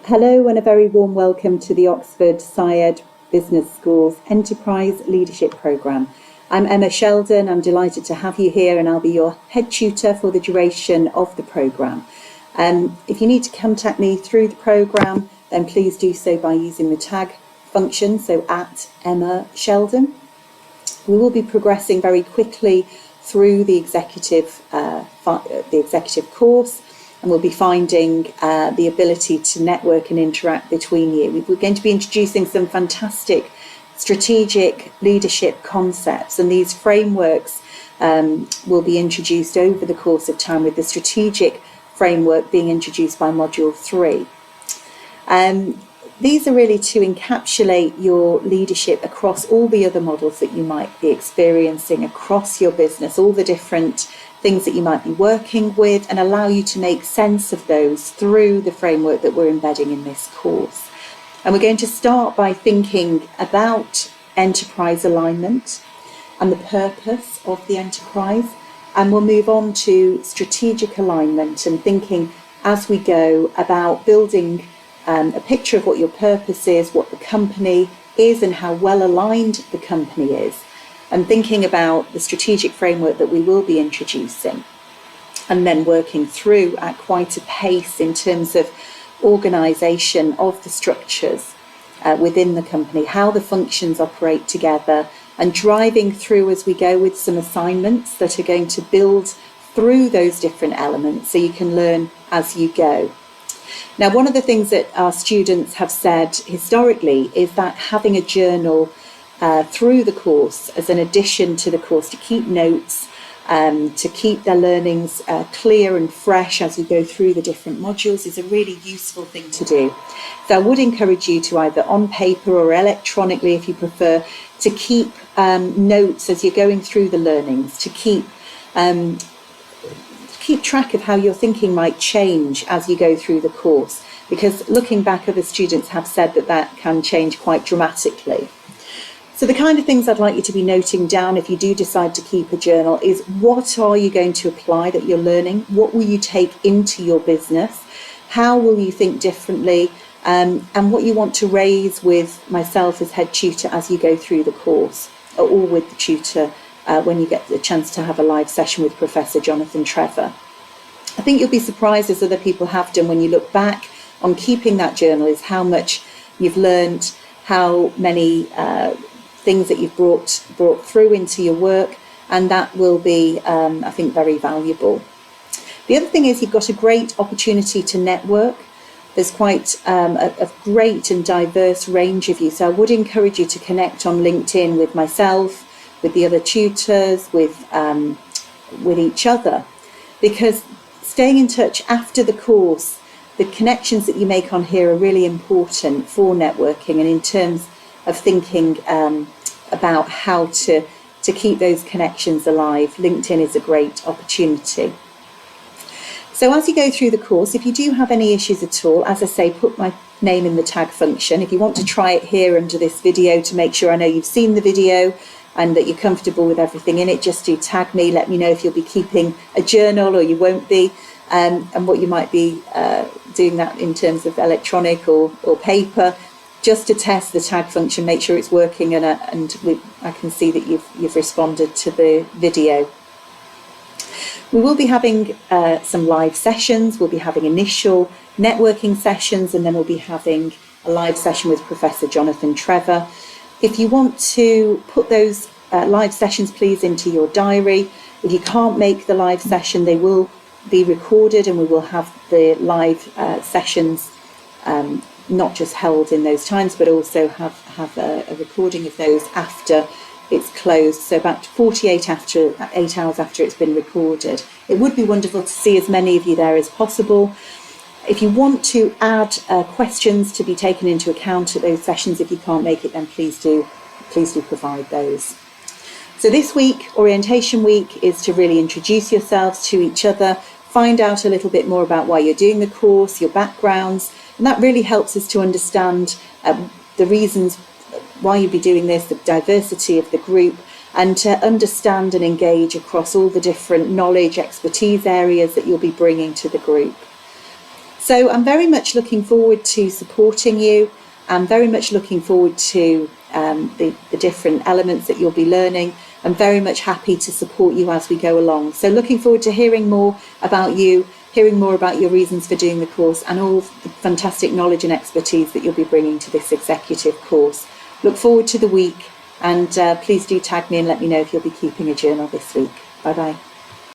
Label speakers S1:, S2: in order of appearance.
S1: Hello and a very warm welcome to the Oxford SAP Business School's Enterprise Leadership Programme. I'm Emma Sheldon. I'm delighted to have you here and I'll be your head tutor for the duration of the programme. If you need to contact me through the programme, then please do so by using the tag function, so at Emma Sheldon. We will be progressing very quickly through the executive course, and we'll be finding the ability to network and interact between you. We're going to be introducing some fantastic strategic leadership concepts, and these frameworks will be introduced over the course of time, with the strategic framework being introduced by Module 3. These are really to encapsulate your leadership across all the other models that you might be experiencing across your business, all the different things that you might be working with, and allow you to make sense of those through the framework that we're embedding in this course. And we're going to start by thinking about enterprise alignment and the purpose of the enterprise, and we'll move on to strategic alignment and thinking as we go about building a picture of what your purpose is, what the company is, and how well aligned the company is, and thinking about the strategic framework that we will be introducing, and then working through at quite a pace in terms of organisation of the structures within the company, how the functions operate together, and driving through as we go with some assignments that are going to build through those different elements so you can learn as you go. Now, one of the things that our students have said historically is that having a journal through the course as an addition to the course, to keep notes, to keep their learnings clear and fresh as we go through the different modules, is a really useful thing to do. So I would encourage you to, either on paper or electronically if you prefer, to keep notes as you're going through the learnings, to keep track of how your thinking might change as you go through the course, because looking back, other students have said that that can change quite dramatically. So the kind of things I'd like you to be noting down if you do decide to keep a journal is, what are you going to apply that you're learning? What will you take into your business? How will you think differently? And what you want to raise with myself as head tutor as you go through the course, or with the tutor when you get the chance to have a live session with Professor Jonathan Trevor. I think you'll be surprised, as other people have done, when you look back on keeping that journal, is how much you've learned, how many things that you've brought through into your work, and that will be, I think, very valuable. The other thing is, you've got a great opportunity to network. There's quite a great and diverse range of you, so I would encourage you to connect on LinkedIn with myself, with the other tutors, with each other, because staying in touch after the course, the connections that you make on here are really important for networking, and in terms of thinking about how to keep those connections alive, LinkedIn is a great opportunity. So as you go through the course, if you do have any issues at all, as I say, put my name in the tag function. If you want to try it here under this video to make sure I know you've seen the video and that you're comfortable with everything in it, just do tag me. Let me know if you'll be keeping a journal or you won't be, and what you might be doing that in terms of electronic or paper, just to test the tag function, make sure it's working, and I can see that you've responded to the video. We will be having some live sessions. We'll be having initial networking sessions, and then we'll be having a live session with Professor Jonathan Trevor. If you want to put those live sessions, please, into your diary. If you can't make the live session, they will be recorded, and we will have the live sessions not just held in those times, but also have a recording of those after it's closed, so about 48 hours after it's been recorded. It would be wonderful to see as many of you there as possible. If you want to add questions to be taken into account at those sessions, if you can't make it, then please do provide those. So this week, orientation week, is to really introduce yourselves to each other, find out a little bit more about why you're doing the course, your backgrounds, and that really helps us to understand the reasons why you'd be doing this, the diversity of the group, and to understand and engage across all the different knowledge, expertise areas that you'll be bringing to the group. So I'm very much looking forward to supporting you. I'm very much looking forward to the different elements that you'll be learning. I'm very much happy to support you as we go along. So looking forward to hearing more about you, hearing more about your reasons for doing the course and all the fantastic knowledge and expertise that you'll be bringing to this executive course. Look forward to the week, and please do tag me and let me know if you'll be keeping a journal this week. Bye bye.